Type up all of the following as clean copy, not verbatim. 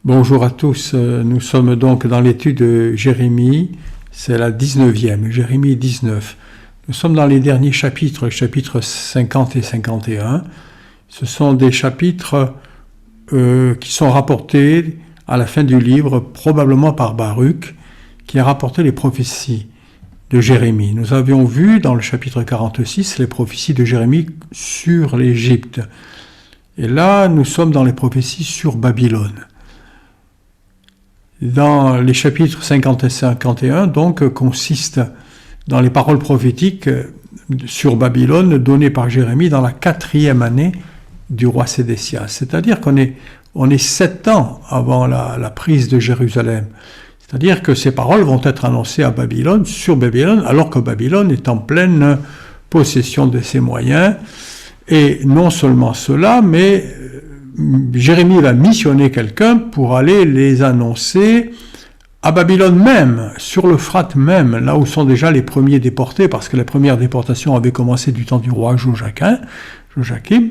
Bonjour à tous, nous sommes donc dans l'étude de Jérémie, c'est la 19e, Jérémie 19. Nous sommes dans les derniers chapitres, chapitres 50 et 51. Ce sont des chapitres qui sont rapportés à la fin du livre, probablement par Baruch, qui a rapporté les prophéties de Jérémie. Nous avions vu dans le chapitre 46 les prophéties de Jérémie sur l'Égypte. Et là, nous sommes dans les prophéties sur Babylone. Dans les chapitres 50 et 51, donc, consiste dans les paroles prophétiques sur Babylone données par Jérémie dans la 4e année du roi Sédécias. C'est-à-dire qu'on est 7 ans avant la prise de Jérusalem. C'est-à-dire que ces paroles vont être annoncées à Babylone, sur Babylone, alors que Babylone est en pleine possession de ses moyens. Et non seulement cela, mais Jérémie va missionner quelqu'un pour aller les annoncer à Babylone même, sur l'Euphrate même, là où sont déjà les premiers déportés, parce que les premières déportations avaient commencé du temps du roi Joachim.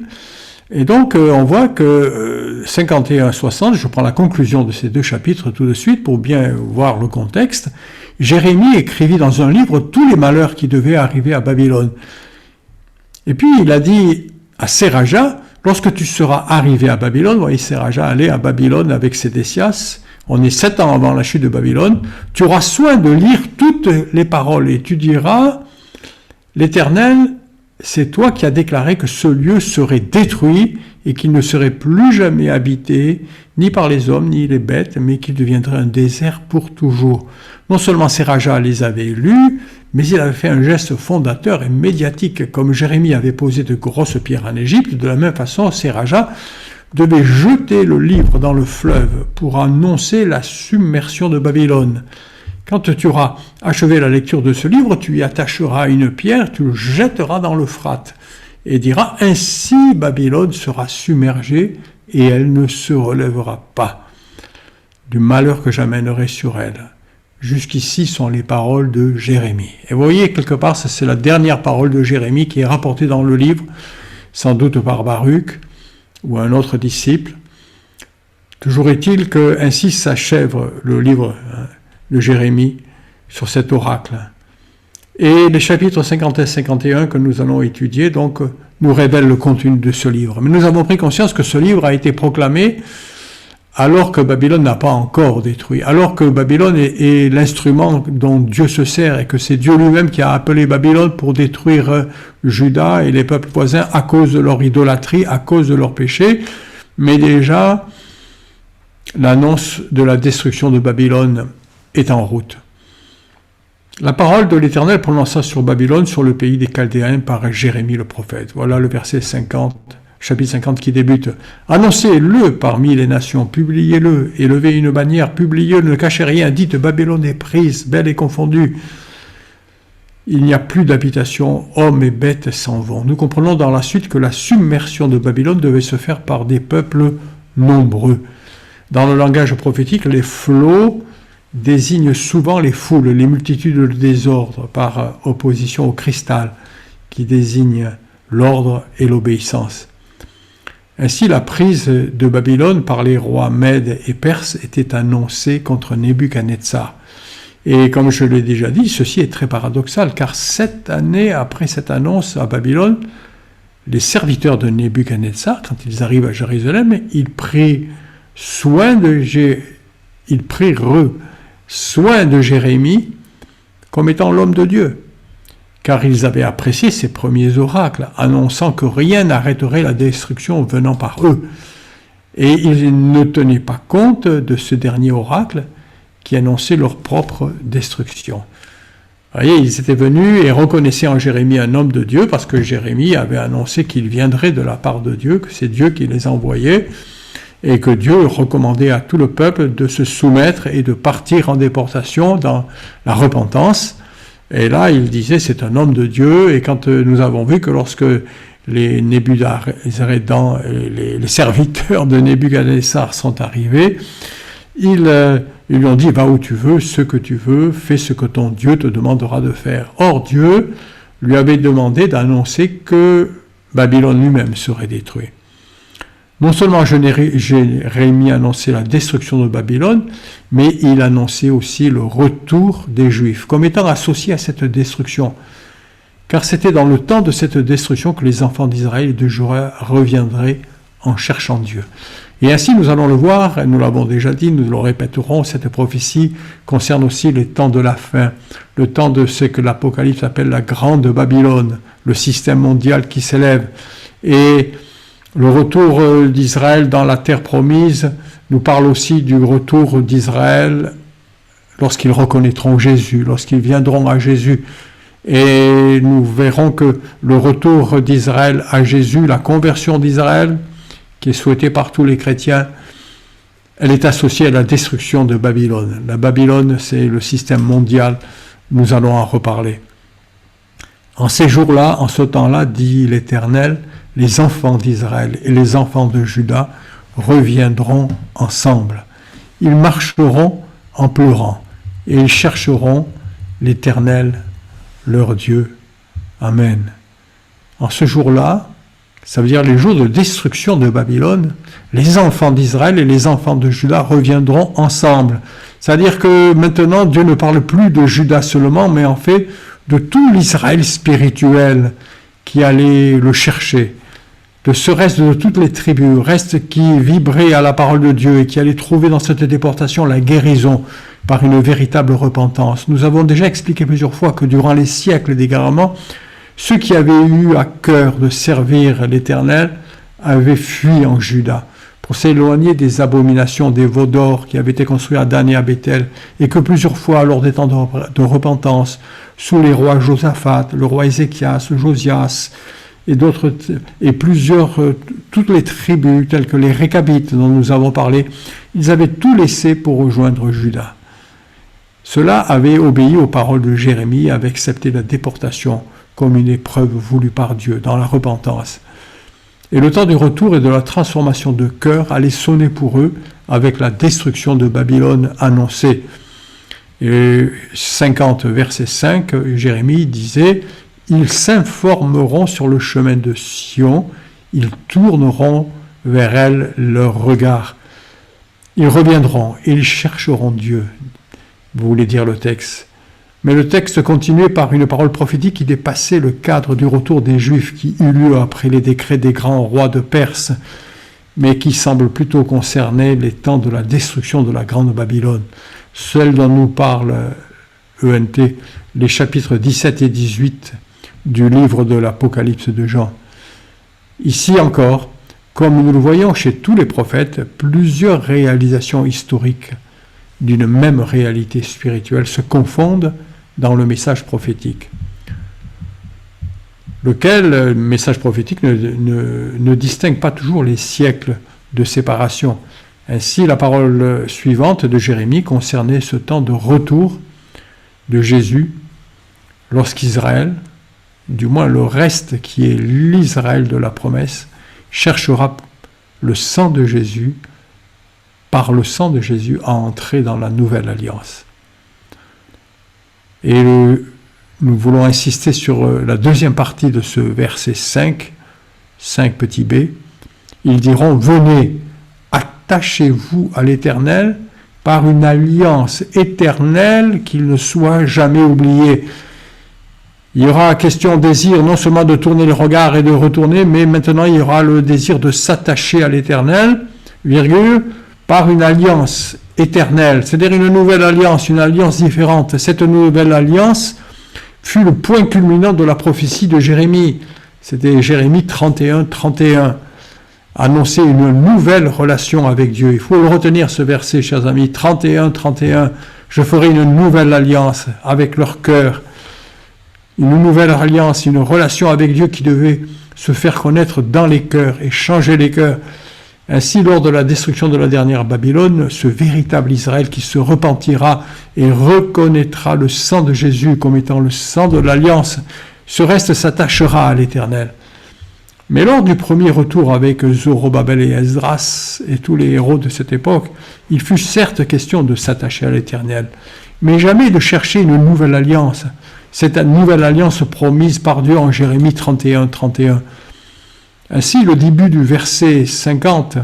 Et donc, on voit que 51-60, je prends la conclusion de ces deux chapitres tout de suite pour bien voir le contexte, Jérémie écrivit dans un livre tous les malheurs qui devaient arriver à Babylone. Et puis, il a dit à Séraja, lorsque tu seras arrivé à Babylone, vous voyez Séraja aller à Babylone avec Sédécias, on est 7 ans avant la chute de Babylone, tu auras soin de lire toutes les paroles et tu diras, l'Éternel, c'est toi qui as déclaré que ce lieu serait détruit et qu'il ne serait plus jamais habité, ni par les hommes, ni les bêtes, mais qu'il deviendrait un désert pour toujours. Non seulement Séraja les avait lus, mais il avait fait un geste fondateur et médiatique. Comme Jérémie avait posé de grosses pierres en Égypte, de la même façon, Séraja devait jeter le livre dans le fleuve pour annoncer la submersion de Babylone. Quand tu auras achevé la lecture de ce livre, tu y attacheras une pierre, tu le jetteras dans l'Euphrate et diras « Ainsi Babylone sera submergée et elle ne se relèvera pas du malheur que j'amènerai sur elle. » Jusqu'ici sont les paroles de Jérémie. Et vous voyez, quelque part, c'est la dernière parole de Jérémie qui est rapportée dans le livre, sans doute par Baruch ou un autre disciple. Toujours est-il que ainsi s'achève le livre de Jérémie sur cet oracle. Et les chapitres 50 et 51 que nous allons étudier, donc, nous révèlent le contenu de ce livre. Mais nous avons pris conscience que ce livre a été proclamé alors que Babylone n'a pas encore détruit, alors que Babylone est l'instrument dont Dieu se sert et que c'est Dieu lui-même qui a appelé Babylone pour détruire Juda et les peuples voisins à cause de leur idolâtrie, à cause de leur péché. Mais déjà, l'annonce de la destruction de Babylone est en route. La parole de l'Éternel prononça sur Babylone, sur le pays des Chaldéens, par Jérémie le prophète. Voilà le verset 50. Chapitre 50 qui débute. Annoncez-le parmi les nations, publiez-le, élevez une bannière, publiez-le, ne cachez rien, dites Babylone est prise, belle et confondue. Il n'y a plus d'habitation, hommes et bêtes s'en vont. Nous comprenons dans la suite que la submersion de Babylone devait se faire par des peuples nombreux. Dans le langage prophétique, les flots désignent souvent les foules, les multitudes de désordre, par opposition au cristal, qui désigne l'ordre et l'obéissance. Ainsi, la prise de Babylone par les rois Mèdes et Perses était annoncée contre Nebuchadnezzar. Et comme je l'ai déjà dit, ceci est très paradoxal, car 7 années après cette annonce à Babylone, les serviteurs de Nebuchadnezzar, quand ils arrivent à Jérusalem, ils prirent soin de Jérémie comme étant l'homme de Dieu. Car ils avaient apprécié ces premiers oracles, annonçant que rien n'arrêterait la destruction venant par eux. Et ils ne tenaient pas compte de ce dernier oracle qui annonçait leur propre destruction. Vous voyez, ils étaient venus et reconnaissaient en Jérémie un homme de Dieu, parce que Jérémie avait annoncé qu'il viendrait de la part de Dieu, que c'est Dieu qui les envoyait, et que Dieu recommandait à tout le peuple de se soumettre et de partir en déportation dans la repentance. Et là, il disait, c'est un homme de Dieu, et quand nous avons vu que lorsque les Nébuchadnezzar, les serviteurs de Nebuchadnezzar sont arrivés, ils lui ont dit, va où tu veux, ce que tu veux, fais ce que ton Dieu te demandera de faire. Or, Dieu lui avait demandé d'annoncer que Babylone lui-même serait détruit. Non seulement Jérémie annonçait la destruction de Babylone, mais il annonçait aussi le retour des Juifs, comme étant associés à cette destruction. Car c'était dans le temps de cette destruction que les enfants d'Israël et de Juda reviendraient en cherchant Dieu. Et ainsi, nous allons le voir, et nous l'avons déjà dit, nous le répéterons, cette prophétie concerne aussi les temps de la fin, le temps de ce que l'Apocalypse appelle la Grande Babylone, le système mondial qui s'élève. Et le retour d'Israël dans la terre promise nous parle aussi du retour d'Israël lorsqu'ils reconnaîtront Jésus, lorsqu'ils viendront à Jésus. Et nous verrons que le retour d'Israël à Jésus, la conversion d'Israël, qui est souhaitée par tous les chrétiens, elle est associée à la destruction de Babylone. La Babylone, c'est le système mondial, nous allons en reparler. En ces jours-là, en ce temps-là, dit l'Éternel, les enfants d'Israël et les enfants de Juda reviendront ensemble. Ils marcheront en pleurant et ils chercheront l'Éternel, leur Dieu. Amen. En ce jour-là, ça veut dire les jours de destruction de Babylone, les enfants d'Israël et les enfants de Juda reviendront ensemble. C'est-à-dire que maintenant, Dieu ne parle plus de Juda seulement, mais en fait de tout l'Israël spirituel qui allait le chercher, de ce reste de toutes les tribus, reste qui vibrait à la parole de Dieu et qui allait trouver dans cette déportation la guérison par une véritable repentance. Nous avons déjà expliqué plusieurs fois que durant les siècles d'égarement, ceux qui avaient eu à cœur de servir l'Éternel avaient fui en Juda pour s'éloigner des abominations, des veaux d'or qui avaient été construits à Dan et à Bethel, et que plusieurs fois, lors des temps de repentance, sous les rois Josaphat, le roi Ézéchias, Josias, et d'autres, et plusieurs, toutes les tribus, telles que les Récabites dont nous avons parlé, ils avaient tout laissé pour rejoindre Juda. Ceux-là avaient obéi aux paroles de Jérémie, avaient accepté la déportation comme une épreuve voulue par Dieu dans la repentance. Et le temps du retour et de la transformation de cœur allait sonner pour eux avec la destruction de Babylone annoncée. Et 50, verset 5, Jérémie disait « Ils s'informeront sur le chemin de Sion, ils tourneront vers elle leur regard. Ils reviendront et ils chercheront Dieu. » Vous voulez dire le texte. Mais le texte continuait par une parole prophétique qui dépassait le cadre du retour des Juifs qui eut lieu après les décrets des grands rois de Perse, mais qui semble plutôt concerner les temps de la destruction de la Grande Babylone. Celle dont nous parle ENT, les chapitres 17 et 18 du livre de l'Apocalypse de Jean. Ici encore, comme nous le voyons chez tous les prophètes, plusieurs réalisations historiques d'une même réalité spirituelle se confondent dans le message prophétique. Lequel message prophétique ne distingue pas toujours les siècles de séparation. Ainsi, la parole suivante de Jérémie concernait ce temps de retour de Jésus lorsqu'Israël, du moins le reste qui est l'Israël de la promesse, cherchera le sang de Jésus, par le sang de Jésus, à entrer dans la nouvelle alliance. Et nous voulons insister sur la deuxième partie de ce verset 5 petit b. Ils diront « Venez, attachez-vous à l'Éternel par une alliance éternelle qu'il ne soit jamais oublié. » Il y aura question désir non seulement de tourner le regard et de retourner, mais maintenant il y aura le désir de s'attacher à l'Éternel, par une alliance éternelle, c'est-à-dire une nouvelle alliance, une alliance différente. Cette nouvelle alliance fut le point culminant de la prophétie de Jérémie. C'était Jérémie 31, annoncer une nouvelle relation avec Dieu. Il faut le retenir, ce verset, chers amis, 31, je ferai une nouvelle alliance avec leur cœur. Une nouvelle alliance, une relation avec Dieu qui devait se faire connaître dans les cœurs et changer les cœurs. Ainsi, lors de la destruction de la dernière Babylone, ce véritable Israël qui se repentira et reconnaîtra le sang de Jésus comme étant le sang de l'alliance, ce reste s'attachera à l'Éternel. Mais lors du premier retour avec Zorobabel et Esdras et tous les héros de cette époque, il fut certes question de s'attacher à l'Éternel, mais jamais de chercher une nouvelle alliance. Cette nouvelle alliance promise par Dieu en Jérémie 31. Ainsi, le début du verset 50,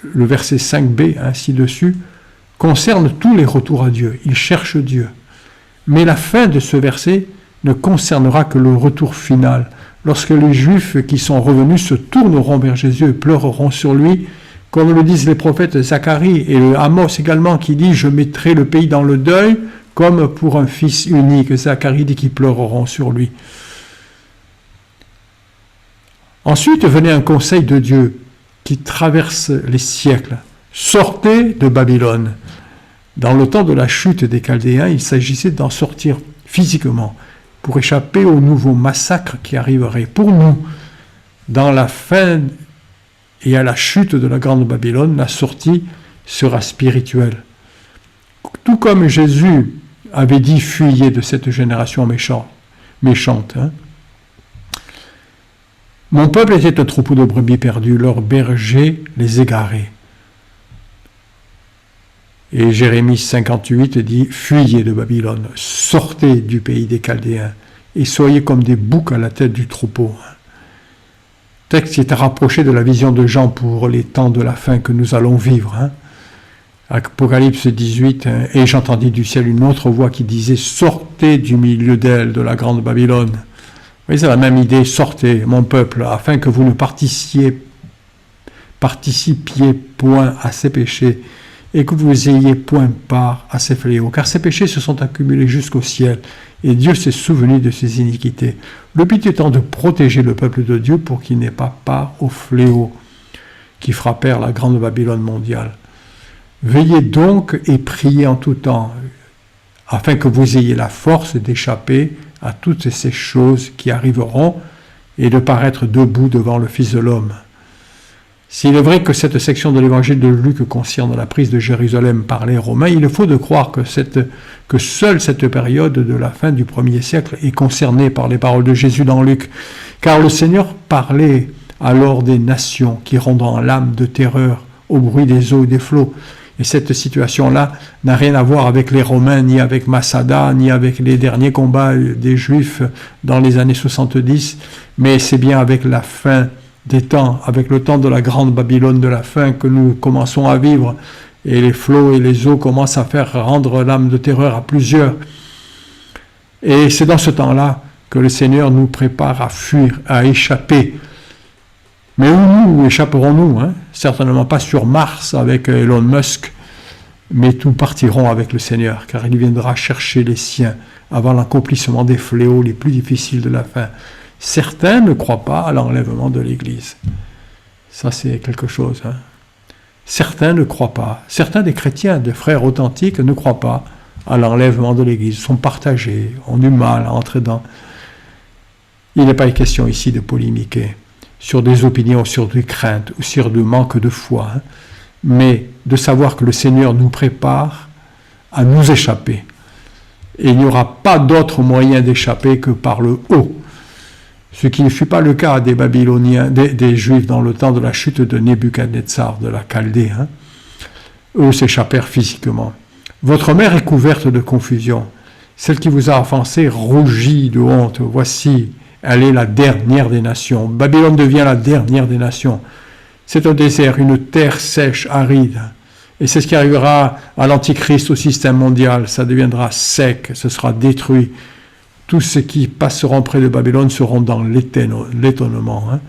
le verset 5b, ainsi dessus, concerne tous les retours à Dieu. Ils cherchent Dieu. Mais la fin de ce verset ne concernera que le retour final, lorsque les Juifs qui sont revenus se tourneront vers Jésus et pleureront sur lui, comme le disent les prophètes Zacharie et Amos également, qui dit « Je mettrai le pays dans le deuil, comme pour un fils unique ». Zacharie dit qu'ils pleureront sur lui. Ensuite venait un conseil de Dieu qui traverse les siècles. Sortez de Babylone. Dans le temps de la chute des Chaldéens, il s'agissait d'en sortir physiquement pour échapper au nouveau massacre qui arriverait. Pour nous, dans la fin et à la chute de la grande Babylone, la sortie sera spirituelle. Tout comme Jésus avait dit « Fuyez de cette génération méchante. Mon peuple était un troupeau de brebis perdues, leurs bergers les égaraient. Et Jérémie 58 dit « Fuyez de Babylone, sortez du pays des Chaldéens, et soyez comme des boucs à la tête du troupeau. » Le texte est rapproché de la vision de Jean pour les temps de la fin que nous allons vivre. Apocalypse 18, et j'entendis du ciel une autre voix qui disait « Sortez du milieu d'elle, de la grande Babylone. » Vous voyez, c'est la même idée, sortez, mon peuple, afin que vous ne participiez point à ses péchés, et que vous ayez point part à ses fléaux, car ces péchés se sont accumulés jusqu'au ciel, et Dieu s'est souvenu de ses iniquités. Le but étant de protéger le peuple de Dieu pour qu'il n'ait pas part aux fléaux qui frappèrent la grande Babylone mondiale. Veillez donc et priez en tout temps, afin que vous ayez la force d'échapper à toutes ces choses qui arriveront et de paraître debout devant le Fils de l'homme. S'il est vrai que cette section de l'évangile de Luc concerne la prise de Jérusalem par les Romains, il faut de croire que seule cette période de la fin du 1er siècle est concernée par les paroles de Jésus dans Luc, car le Seigneur parlait alors des nations qui rendant l'âme de terreur au bruit des eaux et des flots. Et cette situation-là n'a rien à voir avec les Romains, ni avec Massada, ni avec les derniers combats des Juifs dans les années 70, mais c'est bien avec la fin des temps, avec le temps de la grande Babylone de la fin que nous commençons à vivre, et les flots et les eaux commencent à faire rendre l'âme de terreur à plusieurs. Et c'est dans ce temps-là que le Seigneur nous prépare à fuir, à échapper. Mais où échapperons-nous, Certainement pas sur Mars avec Elon Musk, mais nous partirons avec le Seigneur, car il viendra chercher les siens avant l'accomplissement des fléaux les plus difficiles de la fin. Certains ne croient pas à l'enlèvement de l'Église. Ça, c'est quelque chose. Certains ne croient pas. Certains des chrétiens, des frères authentiques, ne croient pas à l'enlèvement de l'Église. Ils sont partagés, ont du mal à entrer dans... Il n'est pas question ici de polémiquer sur des opinions, sur des craintes ou sur du manque de foi, mais de savoir que le Seigneur nous prépare à nous échapper. Et il n'y aura pas d'autre moyen d'échapper que par le haut. Ce qui ne fut pas le cas des Babyloniens, des Juifs dans le temps de la chute de Nebuchadnezzar, de la Chaldée. Eux s'échappèrent physiquement. Votre mère est couverte de confusion. Celle qui vous a offensé rougit de honte. Voici, elle est la dernière des nations. Babylone devient la dernière des nations. C'est un désert, une terre sèche, aride. Et c'est ce qui arrivera à l'Antichrist, au système mondial. Ça deviendra sec, ce sera détruit. Tous ceux qui passeront près de Babylone seront dans l'étonnement.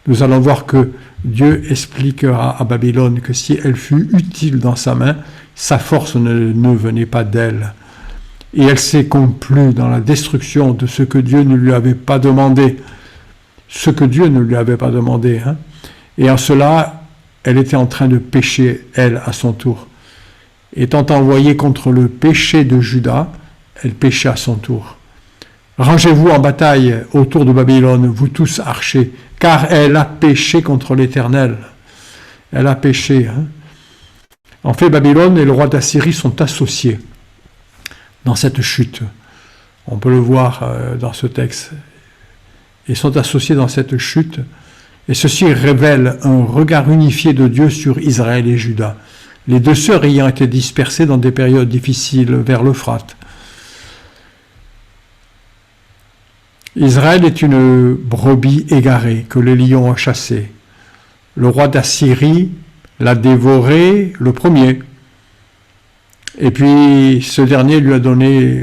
Nous allons voir que Dieu expliquera à Babylone que si elle fut utile dans sa main, sa force ne venait pas d'elle. Et elle s'est complut dans la destruction de ce que Dieu ne lui avait pas demandé. Ce que Dieu ne lui avait pas demandé. Et en cela, elle était en train de pécher, elle, à son tour. Étant envoyée contre le péché de Juda, elle péchait à son tour. Rangez-vous en bataille autour de Babylone, vous tous archers, car elle a péché contre l'Éternel. Elle a péché. En fait, Babylone et le roi d'Assyrie sont associés dans cette chute. On peut le voir dans ce texte. Ils sont associés dans cette chute, et ceci révèle un regard unifié de Dieu sur Israël et Juda, les deux sœurs ayant été dispersées dans des périodes difficiles vers l'Euphrate. Israël est une brebis égarée que les lions ont chassée. Le roi d'Assyrie l'a dévoré le premier. Et puis ce dernier lui a donné,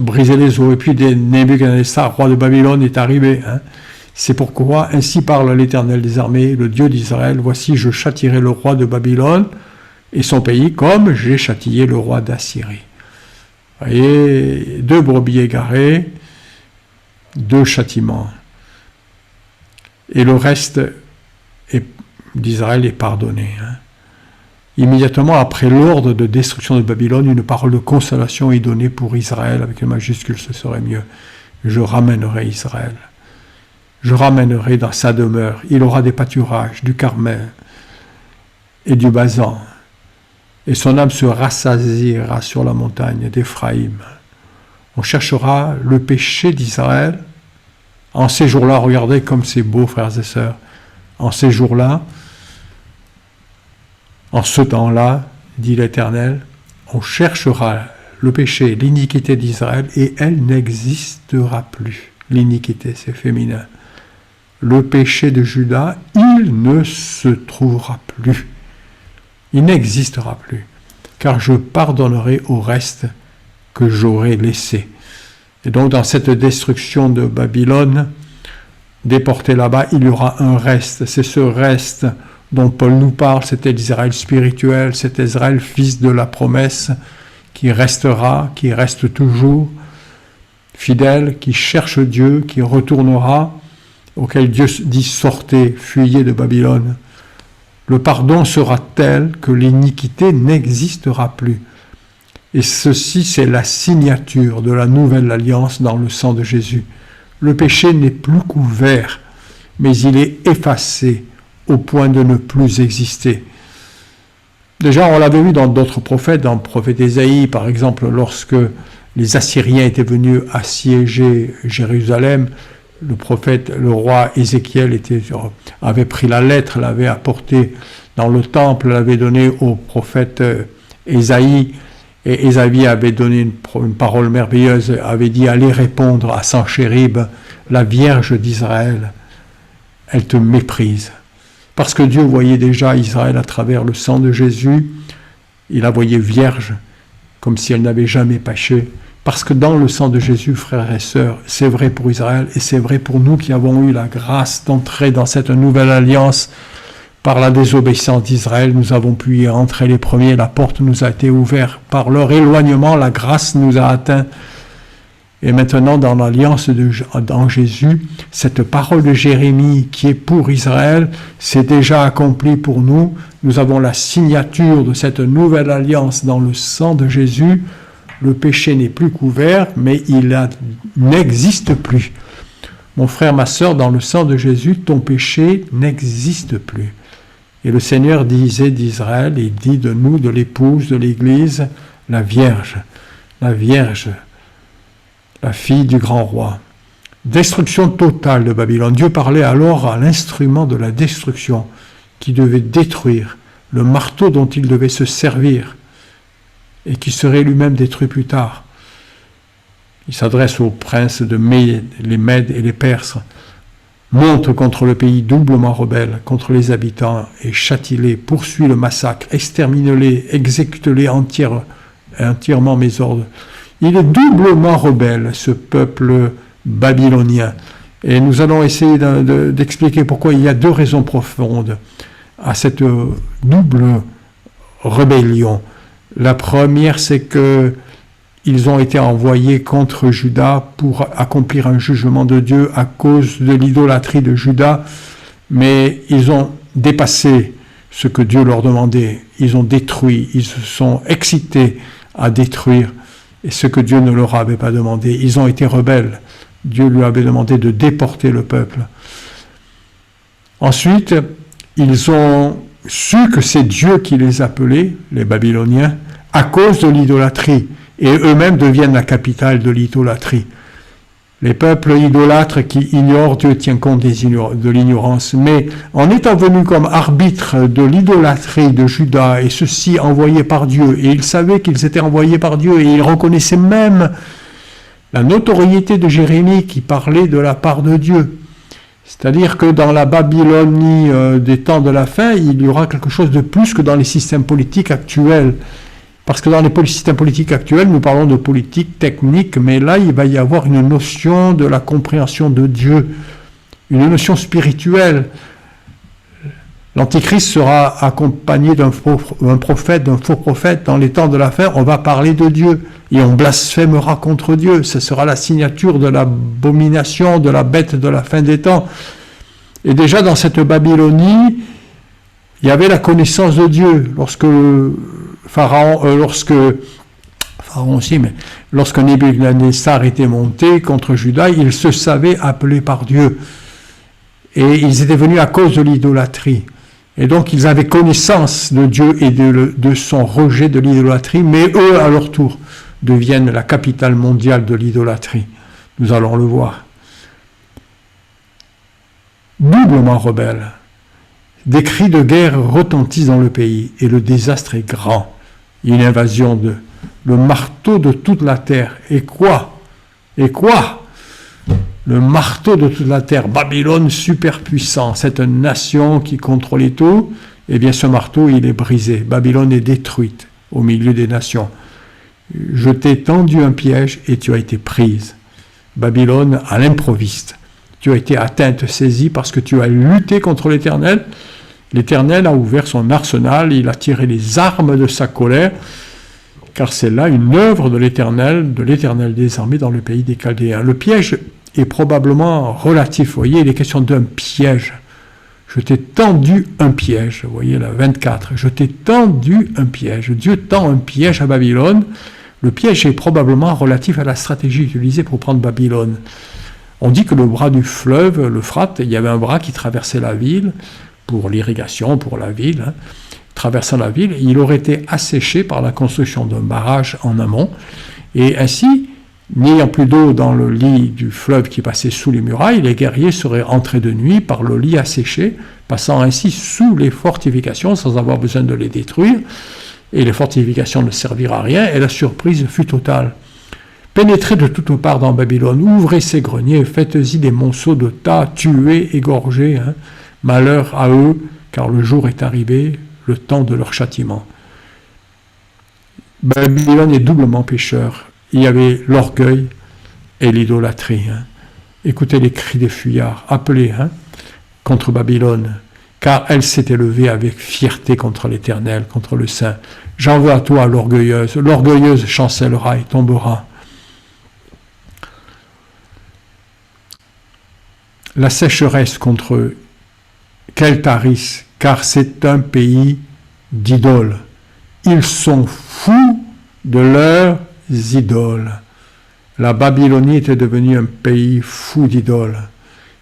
brisé les os. Et puis Nebuchadnezzar, roi de Babylone, est arrivé. C'est pourquoi ainsi parle l'Éternel des armées, le Dieu d'Israël. Voici, je châtierai le roi de Babylone et son pays comme j'ai châtié le roi d'Assyrie. Vous voyez, 2 brebis égarées, 2 châtiments. Et le reste d'Israël est pardonné. Immédiatement après l'ordre de destruction de Babylone, une parole de consolation est donnée pour Israël, avec une majuscule, ce serait mieux. Je ramènerai Israël. Je ramènerai dans sa demeure. Il aura des pâturages, du Carmel et du Basan. Et son âme se rassasiera sur la montagne d'Éphraïm. On cherchera le péché d'Israël. En ces jours-là, regardez comme c'est beau, frères et sœurs. En ces jours-là, en ce temps-là, dit l'Éternel, on cherchera le péché, l'iniquité d'Israël, et elle n'existera plus. L'iniquité, c'est féminin. Le péché de Juda, il ne se trouvera plus. Il n'existera plus, car je pardonnerai au reste que j'aurai laissé. Et donc, dans cette destruction de Babylone, déporté là-bas, il y aura un reste. C'est ce reste dont Paul nous parle, c'était l'Israël spirituel, c'est Israël, fils de la promesse, qui restera, qui reste toujours fidèle, qui cherche Dieu, qui retournera, auquel Dieu dit « sortez, fuyez de Babylone ». Le pardon sera tel que l'iniquité n'existera plus. Et ceci, c'est la signature de la nouvelle alliance dans le sang de Jésus. Le péché n'est plus couvert, mais il est effacé au point de ne plus exister. Déjà, on l'avait vu dans d'autres prophètes, dans le prophète Ésaïe, par exemple, lorsque les Assyriens étaient venus assiéger Jérusalem, le prophète, le roi Ézéchiel avait pris la lettre, l'avait apportée dans le temple, l'avait donnée au prophète Ésaïe, et Ésaïe avait donné une parole merveilleuse, avait dit « Allez répondre à Sanchérib, la Vierge d'Israël, elle te méprise. » Parce que Dieu voyait déjà Israël à travers le sang de Jésus, il la voyait vierge, comme si elle n'avait jamais péché. Parce que dans le sang de Jésus, frères et sœurs, c'est vrai pour Israël et c'est vrai pour nous qui avons eu la grâce d'entrer dans cette nouvelle alliance. Par la désobéissance d'Israël, nous avons pu y entrer les premiers, la porte nous a été ouverte. Par leur éloignement, la grâce nous a atteints. Et maintenant, dans l'alliance dans Jésus, cette parole de Jérémie qui est pour Israël, c'est déjà accompli pour nous. Nous avons la signature de cette nouvelle alliance dans le sang de Jésus. Le péché n'est plus couvert, mais il n'existe plus. Mon frère, ma sœur, dans le sang de Jésus, ton péché n'existe plus. Et le Seigneur disait d'Israël, et dit de nous, de l'épouse de l'Église, la Vierge, la fille du grand roi. Destruction totale de Babylone. Dieu parlait alors à l'instrument de la destruction qui devait détruire, le marteau dont il devait se servir, et qui serait lui-même détruit plus tard. Il s'adresse aux princes de les Mèdes et les Perses. Monte contre le pays doublement rebelle, contre les habitants, et châtie-les, poursuit le massacre, extermine-les, exécute-les entièrement mes ordres. Il est doublement rebelle, ce peuple babylonien. Et nous allons essayer d'expliquer pourquoi il y a 2 raisons profondes à cette double rébellion. La première, c'est que ils ont été envoyés contre Juda pour accomplir un jugement de Dieu à cause de l'idolâtrie de Juda, mais ils ont dépassé ce que Dieu leur demandait. Ils ont détruit, ils se sont excités à détruire et ce que Dieu ne leur avait pas demandé. Ils ont été rebelles. Dieu lui avait demandé de déporter le peuple. Ensuite, ils ont su que c'est Dieu qui les appelait, les Babyloniens, à cause de l'idolâtrie. Et eux-mêmes deviennent la capitale de l'idolâtrie. Les peuples idolâtres qui ignorent, Dieu tient compte de l'ignorance. Mais en étant venus comme arbitres de l'idolâtrie de Juda, et ceux-ci envoyés par Dieu, et ils savaient qu'ils étaient envoyés par Dieu, et ils reconnaissaient même la notoriété de Jérémie qui parlait de la part de Dieu. C'est-à-dire que dans la Babylonie des temps de la fin, il y aura quelque chose de plus que dans les systèmes politiques actuels. Parce que dans les systèmes politiques actuels, nous parlons de politique technique, mais là, il va y avoir une notion de la compréhension de Dieu, une notion spirituelle. L'Antichrist sera accompagné d'un faux prophète. Dans les temps de la fin, on va parler de Dieu et on blasphémera contre Dieu. Ce sera la signature de l'abomination, de la bête de la fin des temps. Et déjà dans cette Babylonie, il y avait la connaissance de Dieu. Lorsque Nebuchadnezzar était monté contre Juda, il se savait appelé par Dieu. Et ils étaient venus à cause de l'idolâtrie. Et donc, ils avaient connaissance de Dieu et de son rejet de l'idolâtrie, mais eux, à leur tour, deviennent la capitale mondiale de l'idolâtrie. Nous allons le voir. Doublement rebelles. Des cris de guerre retentissent dans le pays, et le désastre est grand. Une invasion le marteau de toute la terre. Et quoi? Le marteau de toute la terre, Babylone superpuissant, cette nation qui contrôlait tout, eh bien ce marteau, il est brisé. Babylone est détruite au milieu des nations. Je t'ai tendu un piège et tu as été prise. Babylone à l'improviste. Tu as été atteinte, saisie parce que tu as lutté contre l'Éternel. L'Éternel a ouvert son arsenal, il a tiré les armes de sa colère, car c'est là une œuvre de l'Éternel des armées dans le pays des Chaldéens. Le piège est probablement relatif. Vous voyez, il est question d'un piège. Je t'ai tendu un piège. Vous voyez, là, 24. Je t'ai tendu un piège. Dieu tend un piège à Babylone. Le piège est probablement relatif à la stratégie utilisée pour prendre Babylone. On dit que le bras du fleuve, l'Euphrate, il y avait un bras qui traversait la ville pour l'irrigation, pour la ville, traversant la ville. Il aurait été asséché par la construction d'un barrage en amont. Et ainsi, n'ayant plus d'eau dans le lit du fleuve qui passait sous les murailles, les guerriers seraient entrés de nuit par le lit asséché, passant ainsi sous les fortifications sans avoir besoin de les détruire, et les fortifications ne servirent à rien, et la surprise fut totale. Pénétrez de toutes parts dans Babylone, ouvrez ses greniers, faites-y des monceaux de tas, tuez, égorgez, malheur à eux, car le jour est arrivé, le temps de leur châtiment. Babylone est doublement pécheur. Il y avait l'orgueil et l'idolâtrie. Écoutez les cris des fuyards, appelés contre Babylone, car elle s'est élevée avec fierté contre l'Éternel, contre le Saint. J'en veux à toi, l'orgueilleuse chancellera et tombera. La sécheresse contre Keltaris, car c'est un pays d'idoles. Ils sont fous de leurs idoles. La Babylonie était devenue un pays fou d'idoles.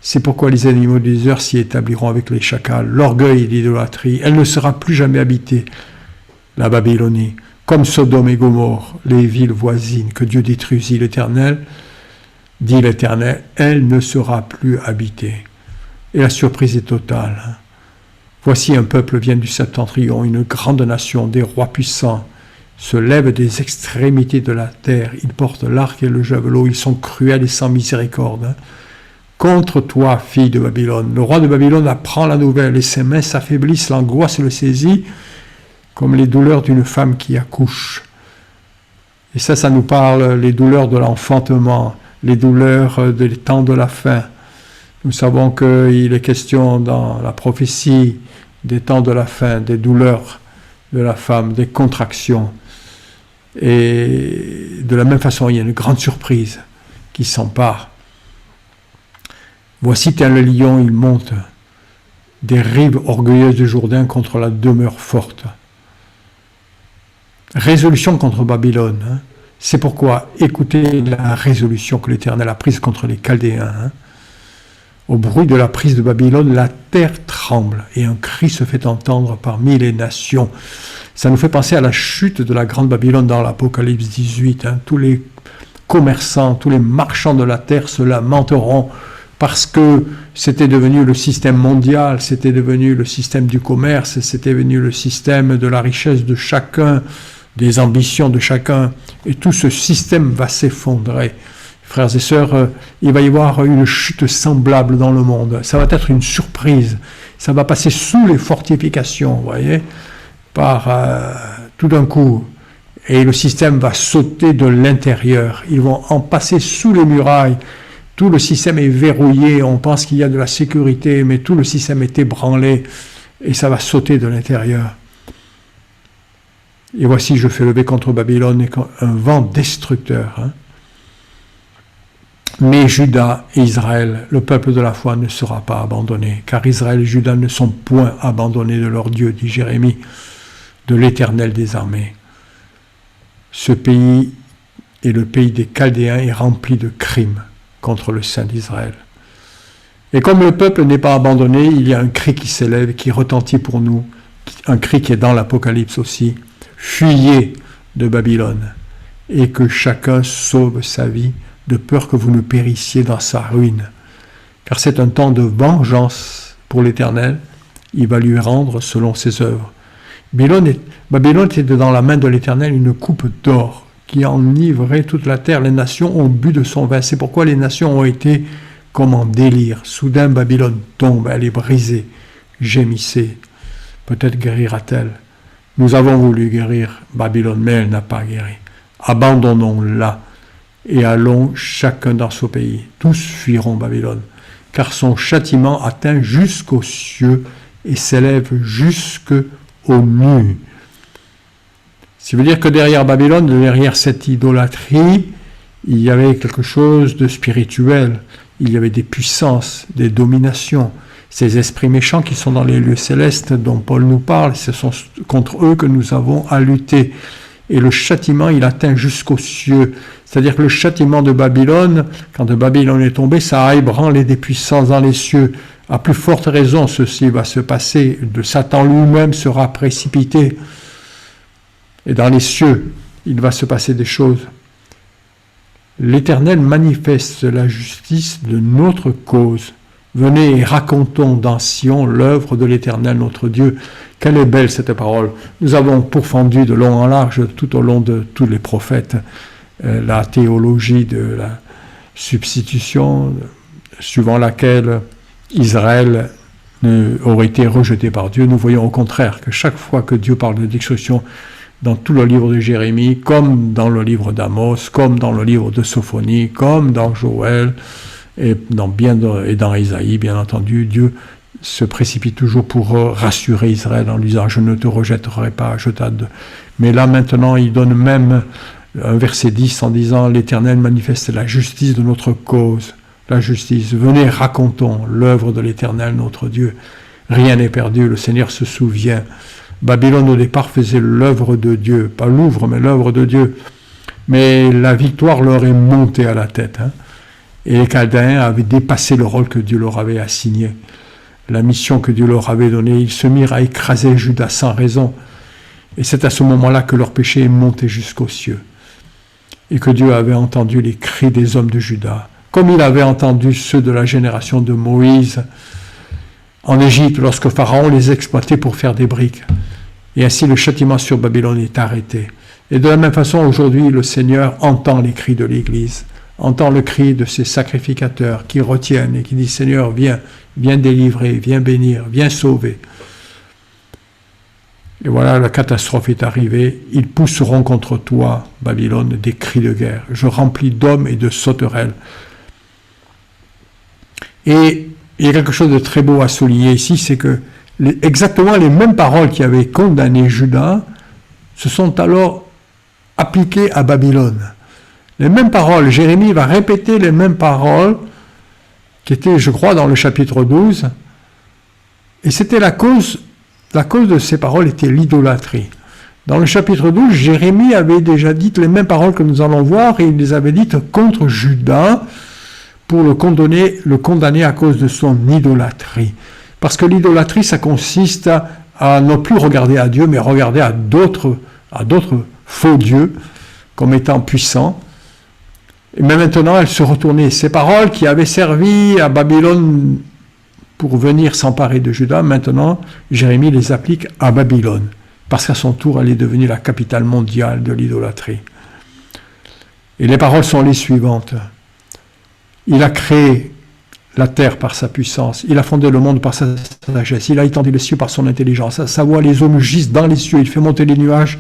C'est pourquoi les animaux du désert s'y établiront avec les chacals. L'orgueil et l'idolâtrie, elle ne sera plus jamais habitée, la Babylonie, comme Sodome et Gomorrhe, les villes voisines que Dieu détruisit. L'Éternel, dit l'Éternel, elle ne sera plus habitée. Et la surprise est totale. Voici un peuple vient du septentrion, une grande nation, des rois puissants, se lèvent des extrémités de la terre. Ils portent l'arc et le javelot, ils sont cruels et sans miséricorde. Contre toi, fille de Babylone. Le roi de Babylone apprend la nouvelle et ses mains s'affaiblissent, l'angoisse le saisit, comme les douleurs d'une femme qui accouche. Et ça nous parle, les douleurs de l'enfantement, les douleurs des temps de la fin. Nous savons qu'il est question dans la prophétie des temps de la fin, des douleurs de la femme, des contractions. Et de la même façon, il y a une grande surprise qui s'empare. Voici tel le lion, il monte des rives orgueilleuses du Jourdain contre la demeure forte. Résolution contre Babylone. C'est pourquoi écoutez la résolution que l'Éternel a prise contre les Chaldéens. Au bruit de la prise de Babylone, la terre tremble et un cri se fait entendre parmi les nations. Ça nous fait penser à la chute de la grande Babylone dans l'Apocalypse 18. Tous les commerçants, tous les marchands de la terre se lamenteront parce que c'était devenu le système mondial, c'était devenu le système du commerce, c'était devenu le système de la richesse de chacun, des ambitions de chacun. Et tout ce système va s'effondrer. Frères et sœurs, il va y avoir une chute semblable dans le monde. Ça va être une surprise. Ça va passer sous les fortifications, vous voyez, par tout d'un coup. Et le système va sauter de l'intérieur. Ils vont en passer sous les murailles. Tout le système est verrouillé. On pense qu'il y a de la sécurité, mais tout le système est ébranlé. Et ça va sauter de l'intérieur. Et voici, je fais lever contre Babylone un vent destructeur. Mais Juda et Israël, le peuple de la foi, ne sera pas abandonné, car Israël et Juda ne sont point abandonnés de leur Dieu, dit Jérémie, de l'Éternel des armées. Ce pays et le pays des Chaldéens est rempli de crimes contre le Saint d'Israël. Et comme le peuple n'est pas abandonné, il y a un cri qui s'élève, qui retentit pour nous, un cri qui est dans l'Apocalypse aussi. Fuyez de Babylone, et que chacun sauve sa vie, de peur que vous ne périssiez dans sa ruine. Car c'est un temps de vengeance pour l'Éternel, il va lui rendre selon ses œuvres. Babylone était dans la main de l'Éternel une coupe d'or qui enivrait toute la terre. Les nations ont bu de son vin. C'est pourquoi les nations ont été comme en délire. Soudain, Babylone tombe, elle est brisée. Gémissez. Peut-être guérira-t-elle. Nous avons voulu guérir Babylone, mais elle n'a pas guéri. Abandonnons-la et allons chacun dans son pays. Tous fuiront Babylone, car son châtiment atteint jusqu'aux cieux et s'élève jusqu'aux nues. Ça veut dire que derrière Babylone, derrière cette idolâtrie, il y avait quelque chose de spirituel. Il y avait des puissances, des dominations. Ces esprits méchants qui sont dans les lieux célestes dont Paul nous parle, ce sont contre eux que nous avons à lutter. Et le châtiment, il atteint jusqu'aux cieux. C'est-à-dire que le châtiment de Babylone, quand de Babylone est tombé, ça a ébranlé des puissances dans les cieux. À plus forte raison, ceci va se passer. De Satan lui-même sera précipité. Et dans les cieux, il va se passer des choses. L'Éternel manifeste la justice de notre cause. Venez et racontons dans Sion l'œuvre de l'Éternel notre Dieu. Quelle est belle cette parole. Nous avons pourfendu de long en large tout au long de tous les prophètes la théologie de la substitution, suivant laquelle Israël aurait été rejeté par Dieu. Nous voyons au contraire que chaque fois que Dieu parle de destruction, dans tout le livre de Jérémie, comme dans le livre d'Amos, comme dans le livre de Sophonie, comme dans Joël, et dans Isaïe, bien entendu, Dieu se précipite toujours pour rassurer Israël en lui disant « Je ne te rejetterai pas, je t'adore ». Mais là, maintenant, il donne même un verset 10 en disant « L'Éternel manifeste la justice de notre cause ». La justice. Venez, racontons l'œuvre de l'Éternel, notre Dieu. Rien n'est perdu, le Seigneur se souvient. Babylone, au départ, faisait l'œuvre de Dieu. Pas l'ouvre, mais l'œuvre de Dieu. Mais la victoire leur est montée à la tête. Et les Chaldéens avaient dépassé le rôle que Dieu leur avait assigné. La mission que Dieu leur avait donnée. Ils se mirent à écraser Juda sans raison. Et c'est à ce moment-là que leur péché est monté jusqu'aux cieux. Et que Dieu avait entendu les cris des hommes de Juda, comme il avait entendu ceux de la génération de Moïse en Égypte, lorsque Pharaon les exploitait pour faire des briques. Et ainsi le châtiment sur Babylone est arrêté. Et de la même façon, aujourd'hui, le Seigneur entend les cris de l'Église, entend le cri de ses sacrificateurs qui retiennent et qui disent « Seigneur, viens délivrer, viens bénir, viens sauver ». Et voilà, la catastrophe est arrivée. Ils pousseront contre toi, Babylone, des cris de guerre. Je remplis d'hommes et de sauterelles. Et il y a quelque chose de très beau à souligner ici, c'est que exactement les mêmes paroles qui avaient condamné Juda se sont alors appliquées à Babylone. Les mêmes paroles, Jérémie va répéter les mêmes paroles qui étaient, je crois, dans le chapitre 12. Et c'était la cause de ces paroles était l'idolâtrie. Dans le chapitre 12, Jérémie avait déjà dit les mêmes paroles que nous allons voir, et il les avait dites contre Juda pour le condamner à cause de son idolâtrie. Parce que l'idolâtrie, ça consiste à ne plus regarder à Dieu, mais regarder à d'autres faux dieux comme étant puissants. Mais maintenant, elle se retournait. Ces paroles qui avaient servi à Babylone pour venir s'emparer de Juda, maintenant, Jérémie les applique à Babylone, parce qu'à son tour, elle est devenue la capitale mondiale de l'idolâtrie. Et les paroles sont les suivantes. Il a créé la terre par sa puissance, il a fondé le monde par sa sagesse, il a étendu les cieux par son intelligence. À sa voix, les eaux gisent dans les cieux, il fait monter les nuages,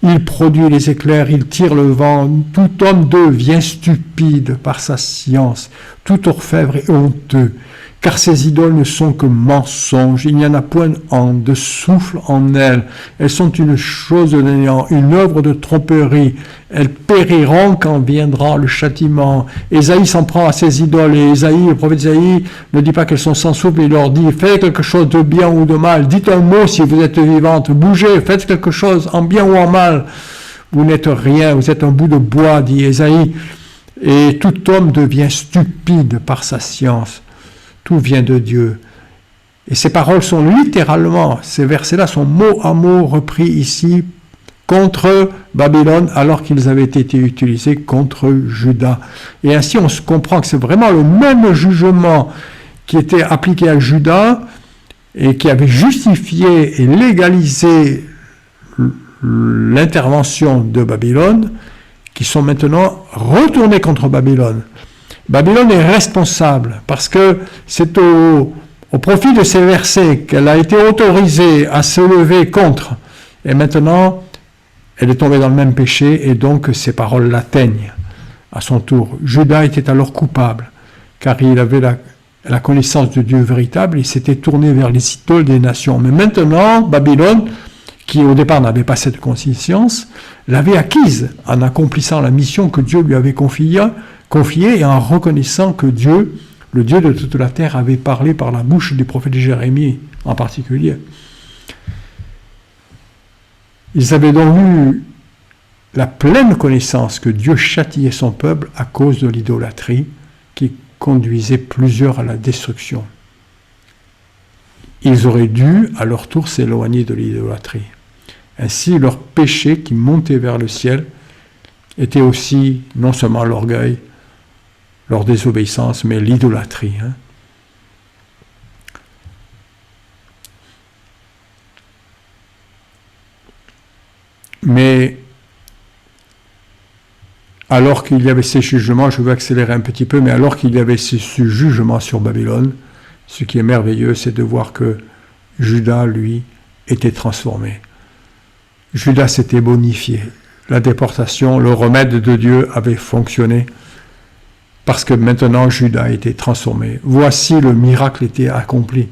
il produit les éclairs, il tire le vent. Tout homme devient stupide par sa science, tout orfèvre est honteux, car ces idoles ne sont que mensonges, il n'y en a point de souffle en elles. Elles sont une chose de néant, une œuvre de tromperie. Elles périront quand viendra le châtiment. Ésaïe s'en prend à ces idoles, et Ésaïe, le prophète Ésaïe, ne dit pas qu'elles sont sans souffle, il leur dit, faites quelque chose de bien ou de mal, dites un mot si vous êtes vivante, bougez, faites quelque chose en bien ou en mal. Vous n'êtes rien, vous êtes un bout de bois, dit Ésaïe, et tout homme devient stupide par sa science. Tout vient de Dieu. Et ces paroles sont littéralement, ces versets-là sont mot à mot repris ici contre Babylone, alors qu'ils avaient été utilisés contre Juda. Et ainsi, on se comprend que c'est vraiment le même jugement qui était appliqué à Juda et qui avait justifié et légalisé l'intervention de Babylone, qui sont maintenant retournés contre Babylone. Babylone est responsable parce que c'est au profit de ces versets qu'elle a été autorisée à se lever contre. Et maintenant, elle est tombée dans le même péché et donc ces paroles l'atteignent à son tour. Juda était alors coupable car il avait la connaissance de Dieu véritable, il s'était tourné vers les idoles des nations. Mais maintenant, Babylone, qui au départ n'avait pas cette conscience, l'avait acquise en accomplissant la mission que Dieu lui avait confiée et en reconnaissant que Dieu, le Dieu de toute la terre, avait parlé par la bouche du prophète Jérémie en particulier. Ils avaient donc eu la pleine connaissance que Dieu châtiait son peuple à cause de l'idolâtrie qui conduisait plusieurs à la destruction. Ils auraient dû, à leur tour, s'éloigner de l'idolâtrie. Ainsi, leur péché qui montait vers le ciel était aussi non seulement l'orgueil, leur désobéissance, mais l'idolâtrie. Mais alors qu'il y avait ces jugements, je veux accélérer un petit peu, mais alors qu'il y avait ces jugements sur Babylone, ce qui est merveilleux, c'est de voir que Juda, lui, était transformé. Juda s'était bonifié. La déportation, le remède de Dieu avait fonctionné parce que maintenant Juda était transformé. Voici le miracle était accompli.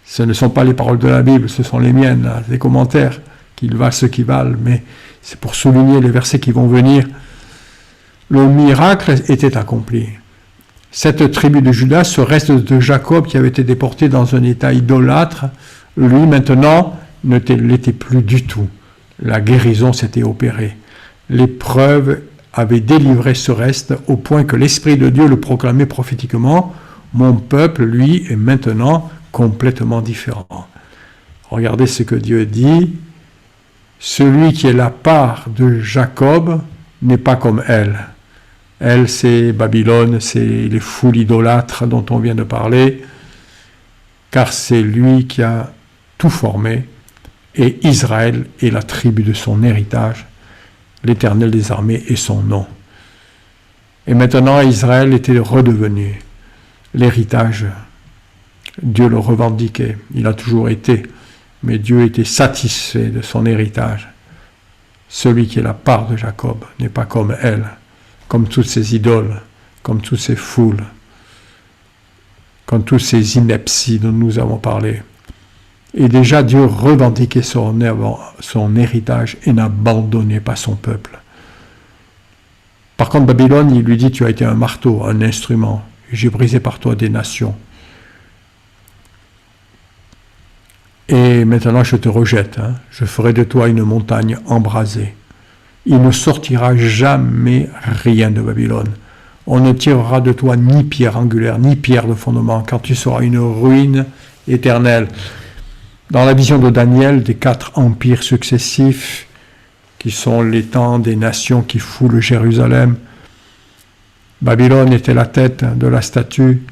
Ce ne sont pas les paroles de la Bible, ce sont les miennes, là, les commentaires, qu'ils valent ce qu'ils valent, mais c'est pour souligner les versets qui vont venir. Le miracle était accompli. Cette tribu de Juda, ce reste de Jacob qui avait été déporté dans un état idolâtre, lui maintenant ne l'était plus du tout. La guérison s'était opérée. L'épreuve avait délivré ce reste au point que l'Esprit de Dieu le proclamait prophétiquement. Mon peuple, lui, est maintenant complètement différent. Regardez ce que Dieu dit. Celui qui est la part de Jacob n'est pas comme elle. Elle, c'est Babylone, c'est les foules idolâtres dont on vient de parler, car c'est lui qui a tout formé, et Israël est la tribu de son héritage. L'Éternel des armées est son nom. Et maintenant, Israël était redevenu l'héritage. Dieu le revendiquait, il a toujours été, mais Dieu était satisfait de son héritage. Celui qui est la part de Jacob n'est pas comme elle, comme toutes ces idoles, comme toutes ces foules, comme toutes ces inepties dont nous avons parlé. Et déjà, Dieu revendiquait son héritage et n'abandonnait pas son peuple. Par contre, Babylone, il lui dit, tu as été un marteau, un instrument. J'ai brisé par toi des nations. Et maintenant, je te rejette. Je ferai de toi une montagne embrasée. Il ne sortira jamais rien de Babylone. On ne tirera de toi ni pierre angulaire, ni pierre de fondement, car tu seras une ruine éternelle. Dans la vision de Daniel, des 4 empires successifs, qui sont les temps des nations qui foulent Jérusalem, Babylone était la tête de la statue,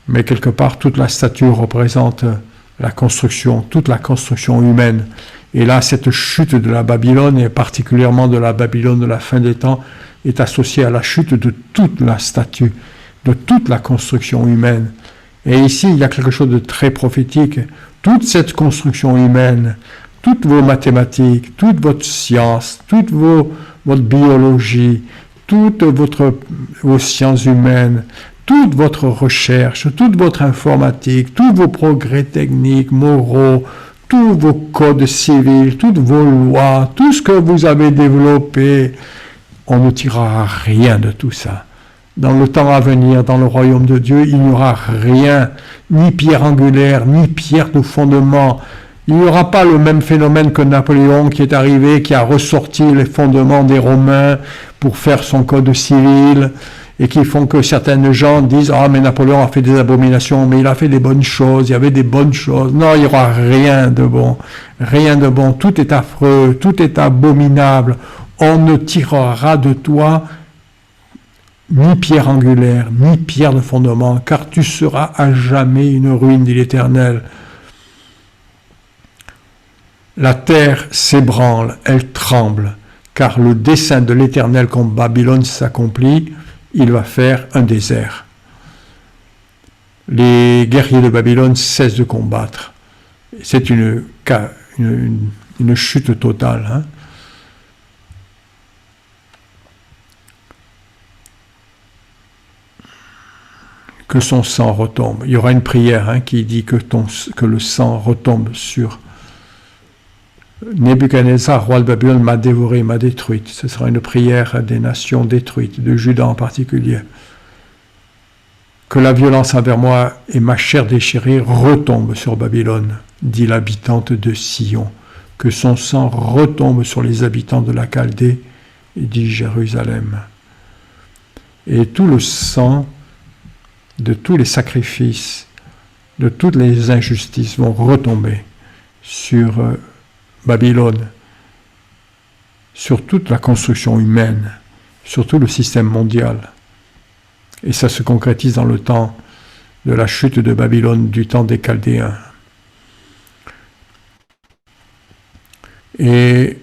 mais quelque part, toute la statue représente la construction, toute la construction humaine. Et là, cette chute de la Babylone, et particulièrement de la Babylone de la fin des temps, est associée à la chute de toute la statue. de toute la construction humaine. Et ici, il y a quelque chose de très prophétique. Toute cette construction humaine, toutes vos mathématiques, toute votre science, votre biologie, toutes vos sciences humaines, toute votre recherche, toute votre informatique, tous vos progrès techniques, moraux, tous vos codes civils, toutes vos lois, tout ce que vous avez développé, on ne tirera rien de tout ça. Dans le temps à venir, dans le royaume de Dieu, il n'y aura rien, ni pierre angulaire, ni pierre de fondement. Il n'y aura pas le même phénomène que Napoléon qui est arrivé, qui a ressorti les fondements des Romains pour faire son code civil, et qui font que certaines gens disent « Ah, mais Napoléon a fait des abominations, mais il a fait des bonnes choses, il y avait des bonnes choses. » Non, il n'y aura rien de bon. Rien de bon. Tout est affreux, tout est abominable. On ne tirera de toi ni pierre angulaire, ni pierre de fondement, car tu seras à jamais une ruine, dit l'Éternel. La terre s'ébranle, elle tremble, car le dessein de l'Éternel contre Babylone s'accomplit, il va faire un désert. Les guerriers de Babylone cessent de combattre. C'est une chute totale. Hein. Que son sang retombe. Il y aura une prière qui dit que le sang retombe sur Nebuchadnezzar, roi de Babylone, m'a dévoré, m'a détruite. Ce sera une prière des nations détruites, de Juda en particulier. Que la violence envers moi et ma chair déchirée retombe sur Babylone, dit l'habitante de Sion. Que son sang retombe sur les habitants de la Chaldée, dit Jérusalem. Et tout le sang de tous les sacrifices, de toutes les injustices vont retomber sur Babylone, sur toute la construction humaine, sur tout le système mondial. Et ça se concrétise dans le temps de la chute de Babylone, du temps des Chaldéens. Et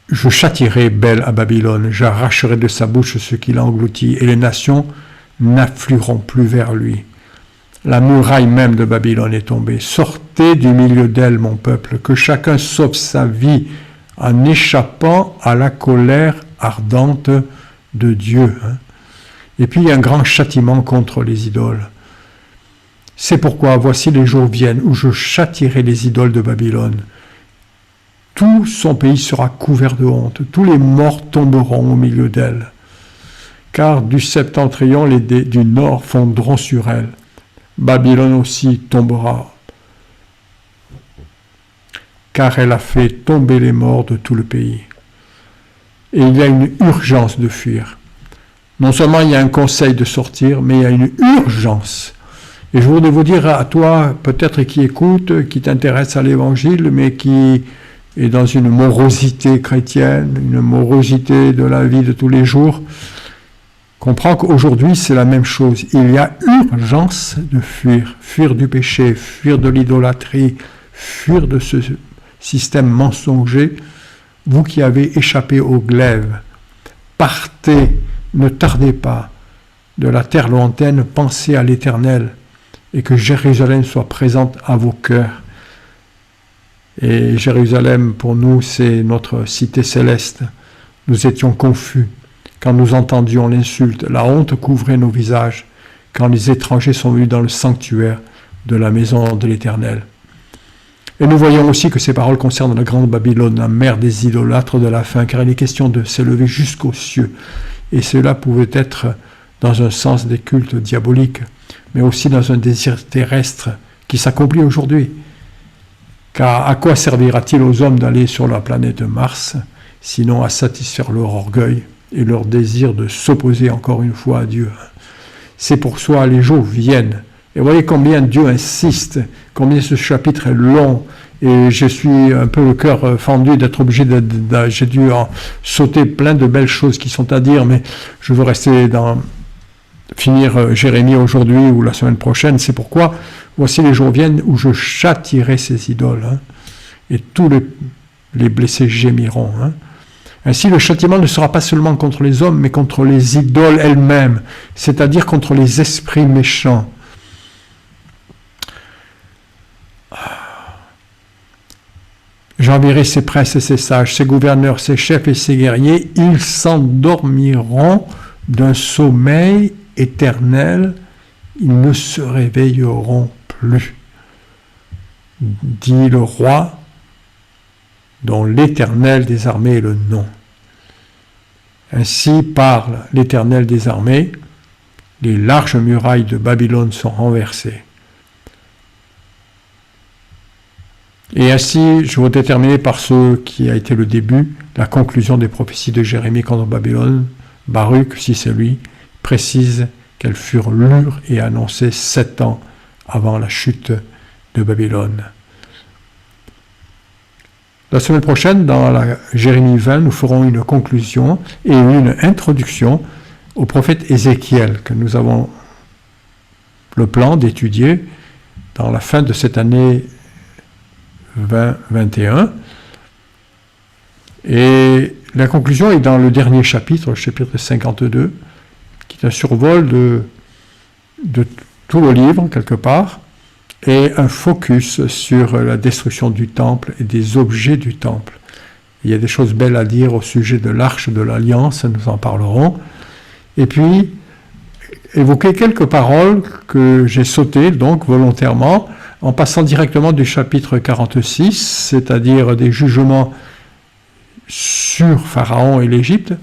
je châtierai Bel à Babylone, j'arracherai de sa bouche ce qu'il a englouti, et les nations n'afflueront plus vers lui. La muraille même de Babylone est tombée. Sortez du milieu d'elle, mon peuple, que chacun sauve sa vie en échappant à la colère ardente de Dieu. Et puis il y a un grand châtiment contre les idoles. C'est pourquoi voici les jours viennent où je châtierai les idoles de Babylone. Tout son pays sera couvert de honte. Tous les morts tomberont au milieu d'elle. Car du septentrion, les dés du nord fondront sur elle. Babylone aussi tombera, car elle a fait tomber les morts de tout le pays. Et il y a une urgence de fuir. Non seulement il y a un conseil de sortir, mais il y a une urgence. Et je voudrais vous dire à toi, peut-être qui écoute, qui t'intéresse à l'évangile, mais qui est dans une morosité chrétienne, une morosité de la vie de tous les jours, comprends qu'aujourd'hui, c'est la même chose. Il y a urgence de fuir. Fuir du péché, fuir de l'idolâtrie, fuir de ce système mensonger. Vous qui avez échappé au glaive, partez, ne tardez pas. De la terre lointaine, pensez à l'Éternel et que Jérusalem soit présente à vos cœurs. Et Jérusalem, pour nous, c'est notre cité céleste. Nous étions confus. Quand nous entendions l'insulte, la honte couvrait nos visages, quand les étrangers sont venus dans le sanctuaire de la maison de l'Éternel. Et nous voyons aussi que ces paroles concernent la grande Babylone, la mère des idolâtres de la fin, car il est question de s'élever jusqu'aux cieux. Et cela pouvait être dans un sens des cultes diaboliques, mais aussi dans un désir terrestre qui s'accomplit aujourd'hui. Car à quoi servira-t-il aux hommes d'aller sur la planète Mars, sinon à satisfaire leur orgueil et leur désir de s'opposer encore une fois à Dieu. C'est pour soi les jours viennent. Et voyez combien Dieu insiste, combien ce chapitre est long. Et je suis un peu le cœur fendu d'être obligé j'ai dû en sauter plein de belles choses qui sont à dire, mais je veux finir Jérémie aujourd'hui ou la semaine prochaine. C'est pourquoi, voici les jours viennent où je châtierai ces idoles. Et tous les blessés gémiront. Ainsi, le châtiment ne sera pas seulement contre les hommes, mais contre les idoles elles-mêmes, c'est-à-dire contre les esprits méchants. J'enverrai ses princes et ses sages, ses gouverneurs, ses chefs et ses guerriers, ils s'endormiront d'un sommeil éternel, ils ne se réveilleront plus, dit le roi, dont l'Éternel des armées est le nom. Ainsi parle l'Éternel des armées, les larges murailles de Babylone sont renversées. Et ainsi, je voudrais terminer par ce qui a été le début, la conclusion des prophéties de Jérémie contre Babylone. Baruch, si c'est lui, précise qu'elles furent lues et annoncées 7 ans avant la chute de Babylone. La semaine prochaine, dans la Jérémie 20, nous ferons une conclusion et une introduction au prophète Ézéchiel, que nous avons le plan d'étudier dans la fin de cette année 2021. Et la conclusion est dans le dernier chapitre, le chapitre 52, qui est un survol de tout le livre, quelque part, et un focus sur la destruction du temple et des objets du temple. Il y a des choses belles à dire au sujet de l'arche de l'Alliance, nous en parlerons. Et puis, évoquer quelques paroles que j'ai sautées, donc volontairement, en passant directement du chapitre 46, c'est-à-dire des jugements sur Pharaon et l'Égypte,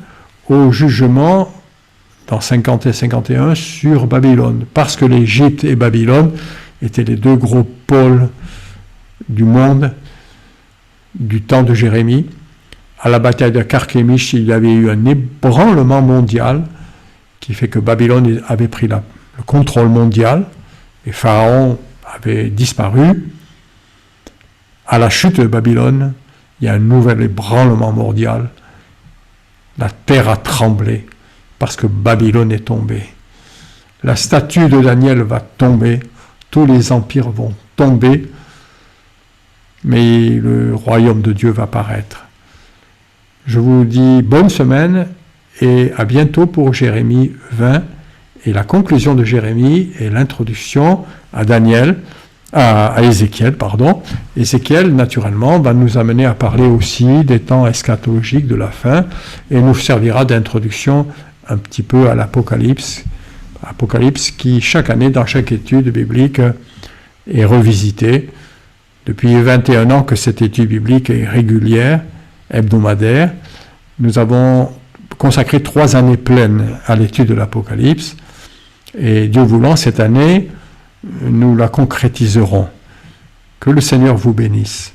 au jugement dans 50 et 51 sur Babylone, parce que l'Égypte et Babylone étaient les deux gros pôles du monde du temps de Jérémie. À la bataille de Carchemish, il y avait eu un ébranlement mondial qui fait que Babylone avait pris le contrôle mondial et Pharaon avait disparu. À la chute de Babylone, il y a un nouvel ébranlement mondial. La terre a tremblé parce que Babylone est tombée. La statue de Daniel va tomber, tous les empires vont tomber, mais le royaume de Dieu va paraître. Je vous dis bonne semaine et à bientôt pour Jérémie 20 et la conclusion de Jérémie et l'introduction à Ézéchiel, pardon. Ézéchiel, naturellement, va nous amener à parler aussi des temps eschatologiques de la fin et nous servira d'introduction un petit peu à l'Apocalypse. Apocalypse qui, chaque année, dans chaque étude biblique, est revisité. Depuis 21 ans que cette étude biblique est régulière, hebdomadaire, nous avons consacré 3 années pleines à l'étude de l'Apocalypse. Et Dieu voulant, cette année, nous la concrétiserons. Que le Seigneur vous bénisse.